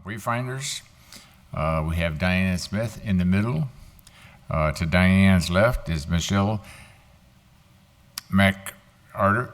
Wayfinders. We have Dian Smith in the middle. To Diane's left is Michelle McAdaragh.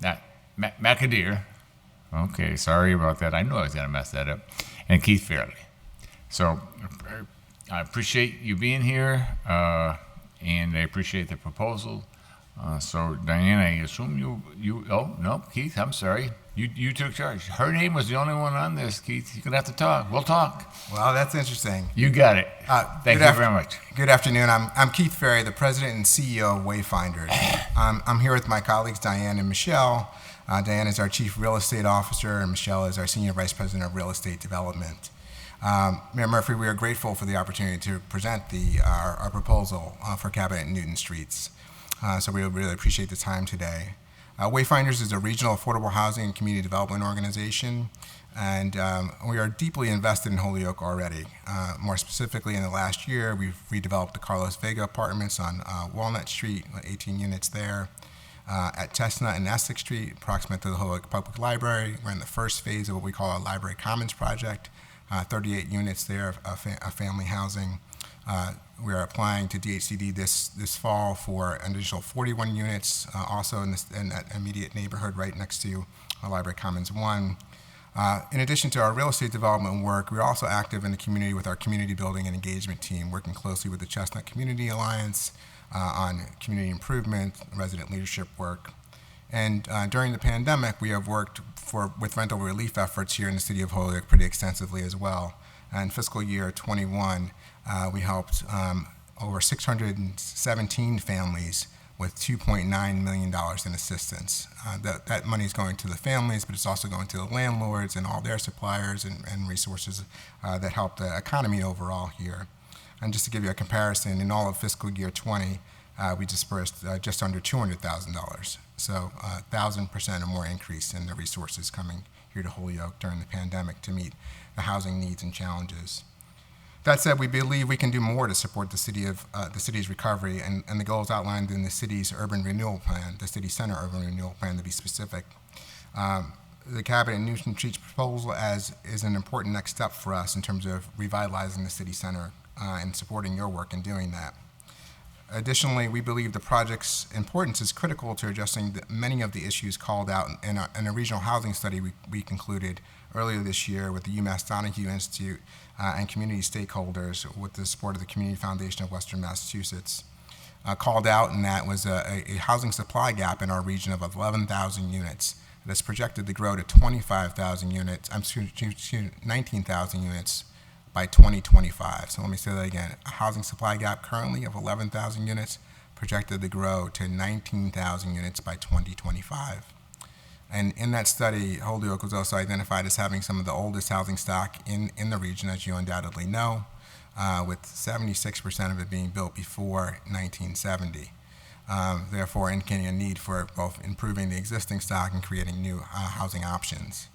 Not McAdaragh. Okay, sorry about that. I knew I was going to mess that up. And Keith Fairey. So I appreciate you being here, and I appreciate the proposal. So Diane, I assume you. Oh no, Keith. I'm sorry. You took charge. Her name was the only one on this, Keith. You're gonna have to talk. We'll talk. Well, that's interesting. You got it. Thank you very much. Good afternoon. I'm Keith Ferry, the president and CEO of Wayfinders. I'm here with my colleagues Dian and Michelle. Dian is our chief real estate officer, and Michelle is our senior vice president of real estate development. Mayor Murphy, we are grateful for the opportunity to present our proposal for Cabinet and Newton Streets. So we really appreciate the time today. Wayfinders is a regional affordable housing and community development organization, and we are deeply invested in Holyoke already. More specifically, in the last year, we've redeveloped the Carlos Vega apartments on Walnut Street, 18 units there. At Chestnut and Essex Street, proximate to the Holyoke Public Library. We're in the first phase of what we call our Library Commons project, 38 units there of family housing. We are applying to DHCD this fall for an additional 41 units, also in that immediate neighborhood right next to Library Commons 1. In addition to our real estate development work, we're also active in the community with our community building and engagement team, working closely with the Chestnut Community Alliance on community improvement, resident leadership work. And during the pandemic, we have worked with rental relief efforts here in the city of Holyoke pretty extensively as well. In fiscal year 21, we helped over 617 families with $2.9 million in assistance. That money is going to the families, but it's also going to the landlords and all their suppliers and resources that help the economy overall here. And just to give you a comparison, in all of fiscal year 20, we dispersed just under $200,000. So 1,000% or more increase in the resources coming here to Holyoke during the pandemic to meet the housing needs and challenges. That said, we believe we can do more to support the city's recovery and the goals outlined in the city's urban renewal plan, the city center urban renewal plan to be specific. The Cabinet and Newton Streets proposal is an important next step for us in terms of revitalizing the city center and supporting your work in doing that. Additionally, we believe the project's importance is critical to addressing many of the issues called out in a regional housing study we concluded earlier this year with the UMass Donahue Institute and community stakeholders with the support of the Community Foundation of Western Massachusetts. Called out in that was a housing supply gap in our region of 11,000 units that's projected to grow to 25,000 units, 19,000 units by 2025. So let me say that again. A housing supply gap currently of 11,000 units projected to grow to 19,000 units by 2025. And in that study, Holyoke was also identified as having some of the oldest housing stock in the region, as you undoubtedly know, with 76% of it being built before 1970. Therefore, indicating a need for both improving the existing stock and creating new housing options.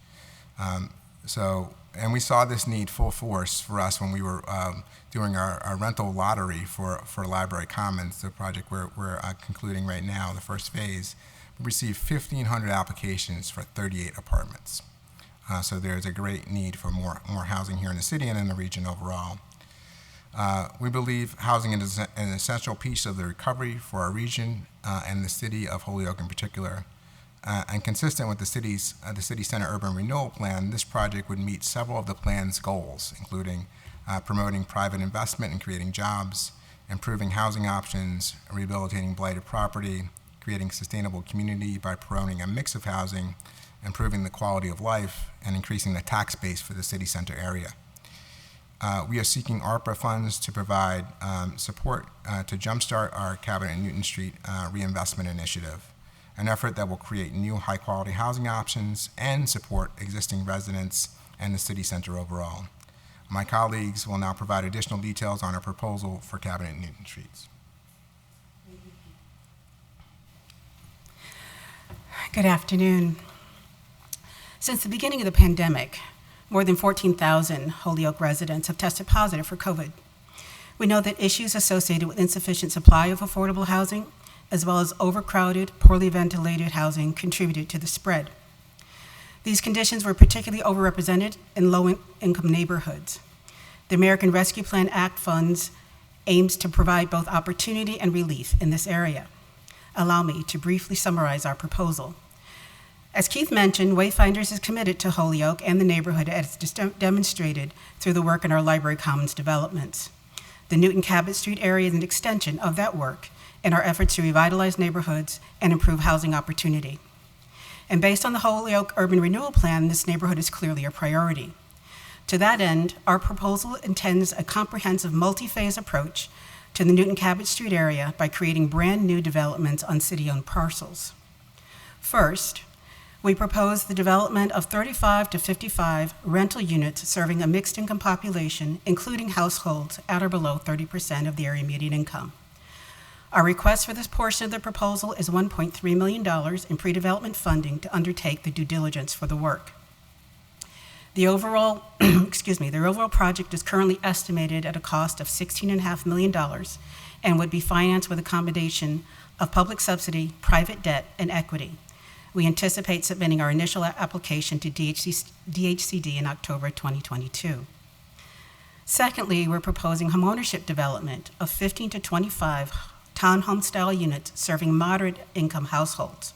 And we saw this need full force for us when we were doing our rental lottery for Library Commons, the project we're concluding right now, the first phase. We received 1,500 applications for 38 apartments. So there's a great need for more housing here in the city and in the region overall. We believe housing is an essential piece of the recovery for our region and the city of Holyoke in particular. And consistent with the city center urban renewal plan, this project would meet several of the plan's goals, including promoting private investment and creating jobs, improving housing options, rehabilitating blighted property, creating sustainable community by promoting a mix of housing, improving the quality of life, and increasing the tax base for the city center area. We are seeking ARPA funds to provide support to jumpstart our Cabinet and Newton Street reinvestment initiative, an effort that will create new high-quality housing options and support existing residents and the city center overall. My colleagues will now provide additional details on our proposal for Cabinet and Newton Streets. Good afternoon. Since the beginning of the pandemic, more than 14,000 Holyoke residents have tested positive for COVID. We know that issues associated with insufficient supply of affordable housing, as well as overcrowded, poorly ventilated housing, contributed to the spread. These conditions were particularly overrepresented in low-income neighborhoods. The American Rescue Plan Act funds aims to provide both opportunity and relief in this area. Allow me to briefly summarize our proposal. As Keith mentioned, Wayfinders is committed to Holyoke and the neighborhood as demonstrated through the work in our Library Commons developments. The Newton Cabot Street area is an extension of that work in our efforts to revitalize neighborhoods and improve housing opportunity. And based on the Holyoke Urban Renewal Plan, this neighborhood is clearly a priority. To that end, our proposal intends a comprehensive multi-phase approach to the Newton Cabot Street area by creating brand new developments on city-owned parcels. First, we propose the development of 35 to 55 rental units serving a mixed income population, including households at or below 30% of the area median income. Our request for this portion of the proposal is $1.3 million in pre-development funding to undertake the due diligence for the work. The overall, the overall project is currently estimated at a cost of $16.5 million and would be financed with a combination of public subsidy, private debt, and equity. We anticipate submitting our initial application to DHCD in October 2022. Secondly, we're proposing homeownership development of 15 to 25 townhome-style units serving moderate-income households.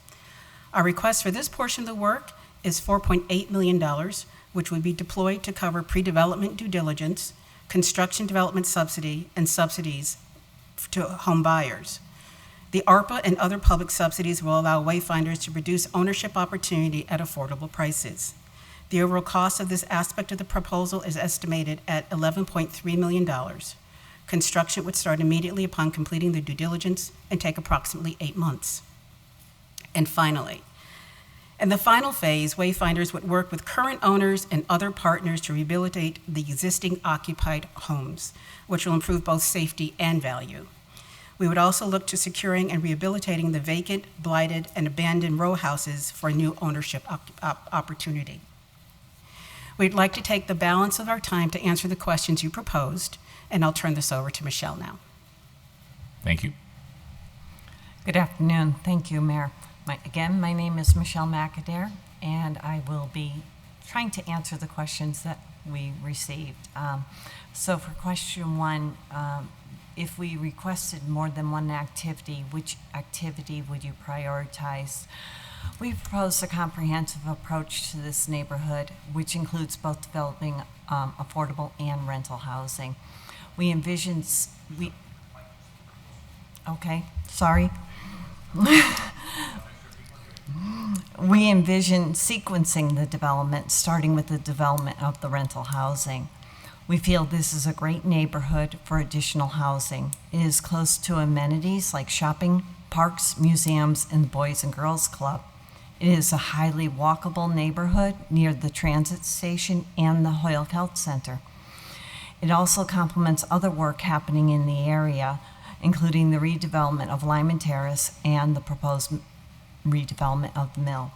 Our request for this portion of the work is $4.8 million, which would be deployed to cover pre-development due diligence, construction development subsidy, and subsidies to home buyers. The ARPA and other public subsidies will allow Wayfinders to produce ownership opportunity at affordable prices. The overall cost of this aspect of the proposal is estimated at $11.3 million. Construction would start immediately upon completing the due diligence and take approximately 8 months. And finally, in the final phase, Wayfinders would work with current owners and other partners to rehabilitate the existing occupied homes, which will improve both safety and value. We would also look to securing and rehabilitating the vacant, blighted, and abandoned row houses for new ownership opportunity. We'd like to take the balance of our time to answer the questions you proposed, and I'll turn this over to Michelle now. Thank you. Good afternoon. Thank you, Mayor. My name is Michelle McAdaragh, and I will be trying to answer the questions that we received. So for question one, if we requested more than one activity, which activity would you prioritize? We proposed a comprehensive approach to this neighborhood, which includes both developing affordable and rental housing. We envision, We envision sequencing the development, starting with the development of the rental housing. We feel this is a great neighborhood for additional housing. It is close to amenities like shopping, parks, museums, and the Boys and Girls Club. It is a highly walkable neighborhood near the transit station and the Holyoke Health Center. It also complements other work happening in the area, including the redevelopment of Lyman Terrace and the proposed redevelopment of the mill.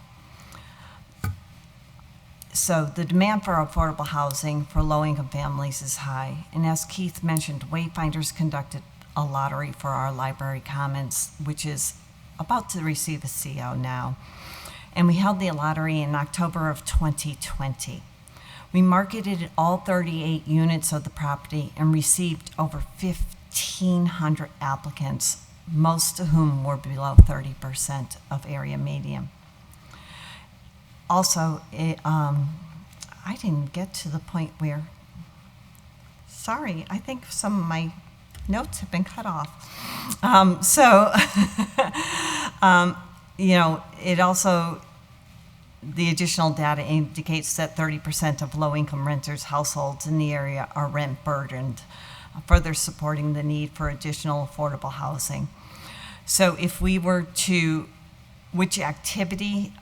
So the demand for affordable housing for low-income families is high. And as Keith mentioned, Wayfinders conducted a lottery for our Library Commons, which is about to receive a CO now. And we held the lottery in October of 2020. We marketed all 38 units of the property and received over 1,500 applicants, most of whom were below 30% of area median. Also, I didn't get to the point where, sorry, I think some of my notes have been cut off. It also, the additional data indicates that 30% of low-income renters households in the area are rent burdened, further supporting the need for additional affordable housing. So if we were to, which activity,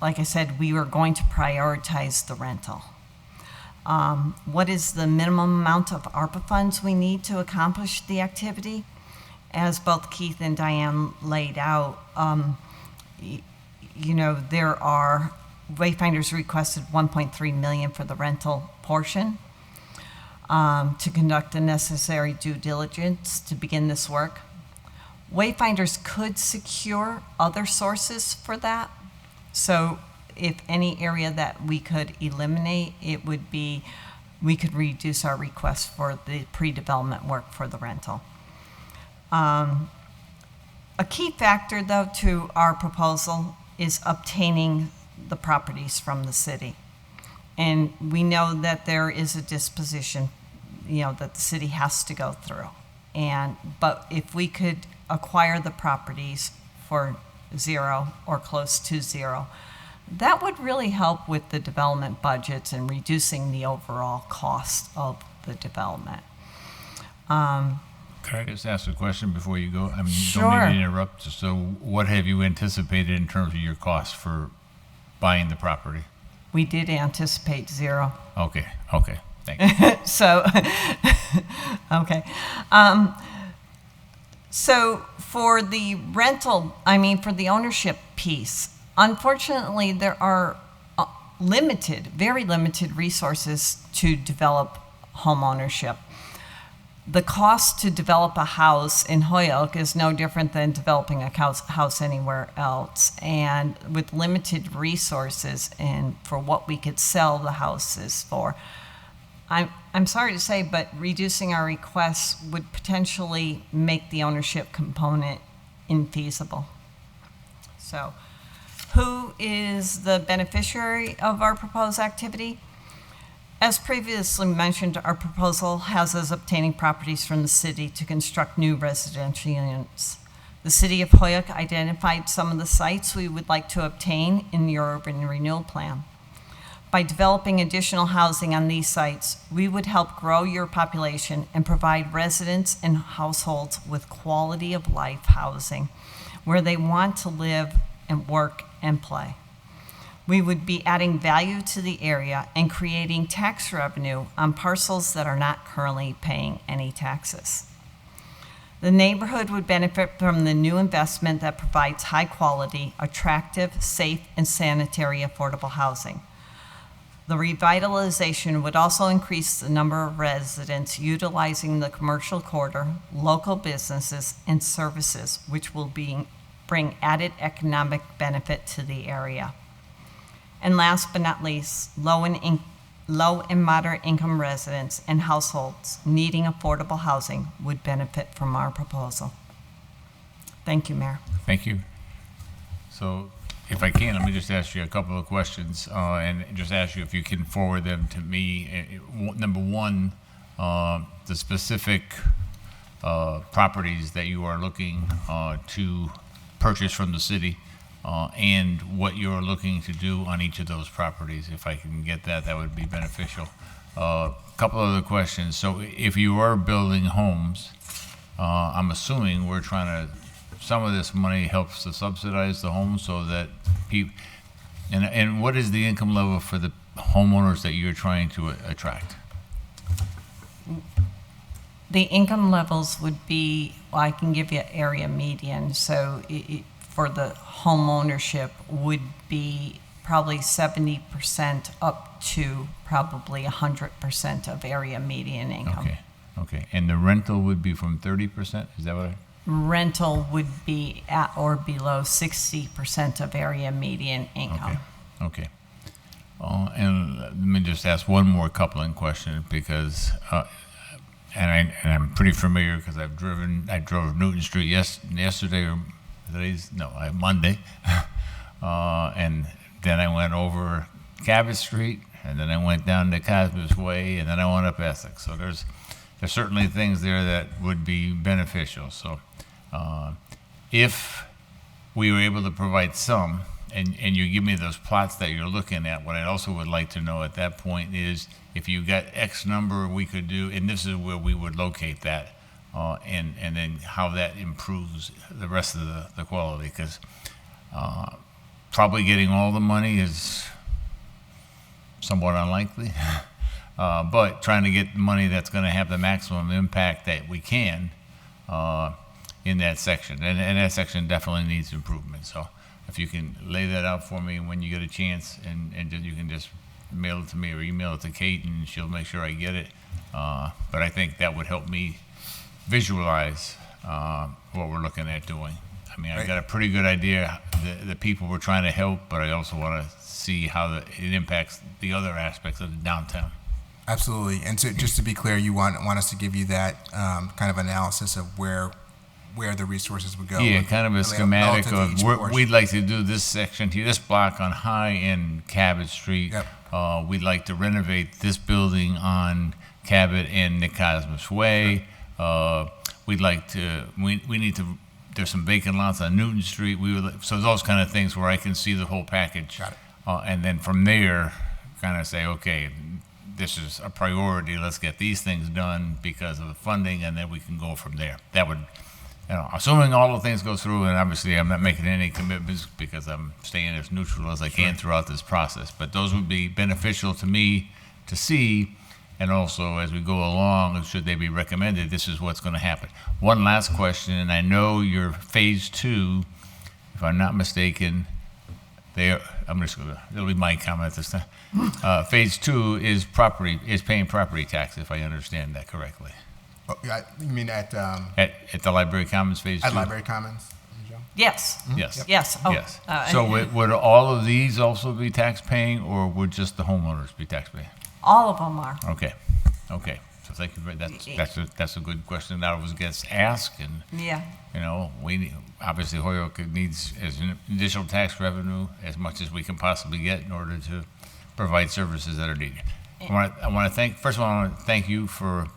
like I said, we were going to prioritize the rental. What is the minimum amount of ARPA funds we need to accomplish the activity? As both Keith and Dian laid out, there are, Wayfinders requested $1.3 million for the rental portion to conduct the necessary due diligence to begin this work. Wayfinders could secure other sources for that. So if any area that we could eliminate, it would be, we could reduce our request for the pre-development work for the rental. A key factor, though, to our proposal is obtaining the properties from the city. And we know that there is a disposition, that the city has to go through. But if we could acquire the properties for zero or close to zero, that would really help with the development budgets and reducing the overall cost of the development. Can I just ask a question before you go? I mean, Sure. don't mean to interrupt. So what have you anticipated in terms of your cost for buying the property? We did anticipate zero. Okay, thank you. So, okay. So for the rental, for the ownership piece, unfortunately, there are very limited resources to develop home ownership. The cost to develop a house in Holyoke is no different than developing a house anywhere else. And with limited resources and for what we could sell the houses for, I'm sorry to say, but reducing our requests would potentially make the ownership component infeasible. So, who is the beneficiary of our proposed activity? As previously mentioned, our proposal has us obtaining properties from the city to construct new residential units. The City of Holyoke identified some of the sites we would like to obtain in the urban renewal plan. By developing additional housing on these sites, we would help grow your population and provide residents and households with quality of life housing where they want to live and work and play. We would be adding value to the area and creating tax revenue on parcels that are not currently paying any taxes. The neighborhood would benefit from the new investment that provides high quality, attractive, safe, and sanitary affordable housing. The revitalization would also increase the number of residents utilizing the commercial corridor, local businesses, and services, which will bring added economic benefit to the area. And last but not least, low and moderate income residents and households needing affordable housing would benefit from our proposal. Thank you, Mayor. Thank you. So if I can, let me just ask you a couple of questions and just ask you if you can forward them to me. Number one, the specific properties that you are looking to purchase from the city and what you're looking to do on each of those properties. If I can get that, that would be beneficial. A couple other questions. So if you are building homes, I'm assuming we're trying to, some of this money helps to subsidize the homes so that people, and what is the income level for the homeowners that you're trying to attract? The income levels would be, well, I can give you area median. So for the home ownership would be probably 70% up to probably 100% of area median income. Okay. And the rental would be from 30%? Is that what I? Rental would be at or below 60% of area median income. Okay. And let me just ask one more coupling question because, and I'm pretty familiar because I drove Newton Street yesterday or Monday, and then I went over Cabot Street, and then I went down to Cosmos Way, and then I went up Essex. So there's certainly things there that would be beneficial. So if we were able to provide some, and you give me those plots that you're looking at, what I also would like to know at that point is if you got X number we could do, and this is where we would locate that, and then how that improves the rest of the quality, because probably getting all the money is somewhat unlikely, but trying to get money that's going to have the maximum impact that we can in that section, and that section definitely needs improvement. So if you can lay that out for me when you get a chance, and you can just mail it to me or email it to Kate, and she'll make sure I get it. But I think that would help me visualize what we're looking at doing. I mean, I got a pretty good idea the people we're trying to help, but I also want to see how it impacts the other aspects of the downtown. Absolutely. And so just to be clear, you want us to give you that kind of analysis of where the resources would go? Yeah, kind of a schematic relative to each of where portion. we'd like to do this section here, this block on High and Cabot Street. Yep. We'd like to renovate this building on Cabot and Nick Cosmos Way. We'd like to, we need to, there's some vacant lots on Newton Street. So those kind of things where I can see the whole package. Got it. And then from there, kind of say, okay, this is a priority. Let's get these things done because of the funding, and then we can go from there. That would, assuming all the things go through, and obviously I'm not making any commitments because I'm staying as neutral as I can throughout this process, but those would be beneficial to me to see, and also as we go along, should they be recommended, this is what's going to happen. One last question, and I know your phase 2, if I'm not mistaken, I'm just going to, it'll be my comment this time. Phase 2 is paying property tax, if I understand that correctly. Oh, yeah, you mean at At the Library Commons phase 2? at Library Commons? Michelle? Yes. Yes. Yes. Oh, Yes. So would all of these also be tax paying, or would just the homeowners be tax paying? all of them are. Okay. So thank you very, that's a good question that was gets asked, and Yeah. we need, obviously Holyoke needs as an additional tax revenue as much as we can possibly get in order to provide services that are needed. I want to thank, first of all, I want to thank you for,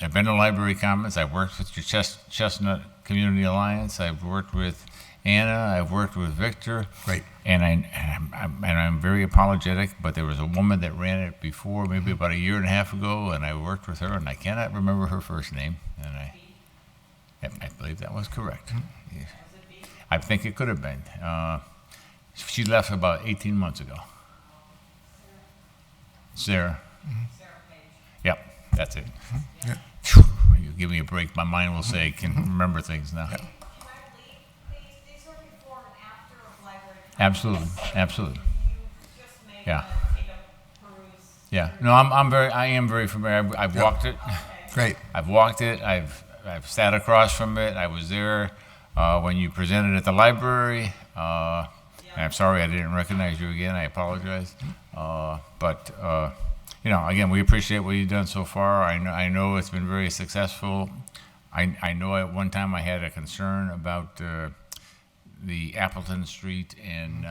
I've been to Library Commons, I've worked with your Chestnut Community Alliance, I've worked with Anna, I've worked with Victor. Great. And I'm very apologetic, but there was a woman that ran it before, maybe about a year and a half ago, and I worked with her, and I cannot remember her first name, and I believe that was correct. Yeah. I think it could have been. She left about 18 months ago. Sarah. Yep, that's it. Yeah. Phew, you give me a break. My mind will say I can remember things now. These are before and after of library. Absolutely. You just may Yeah. want to take a peruse. Yeah. No, I am very familiar. I've walked it. Great. I've walked it. I've sat across from it. I was there when you presented at the library. And I'm sorry I didn't recognize you again. I apologize. But again, we appreciate what you've done so far. I know it's been very successful. I know at one time I had a concern about the Appleton Street and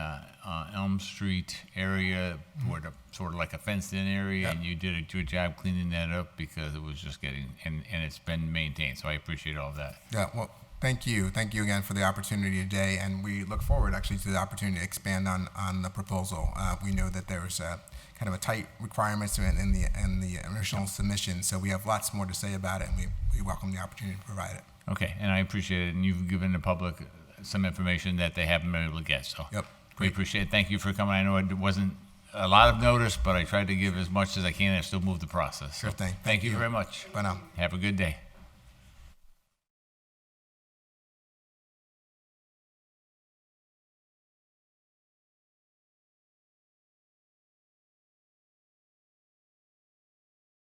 Elm Street area, where sort of like a fenced-in area, and you did a good job cleaning that up because it was just getting, and it's been maintained. So I appreciate all that. Yeah, well, thank you. Thank you again for the opportunity today, and we look forward actually to the opportunity to expand on the proposal. We know that there's kind of a tight requirements in the original submission, so we have lots more to say about it, and we welcome the opportunity to provide it. Okay, and I appreciate it, and you've given the public some information that they haven't been able to get, so. Yep. We appreciate it. Thank you for coming. I know it wasn't a lot of notice, but I tried to give as much as I can and still move the process. Sure So thing. Thank you very much. Bye now. Have a good day.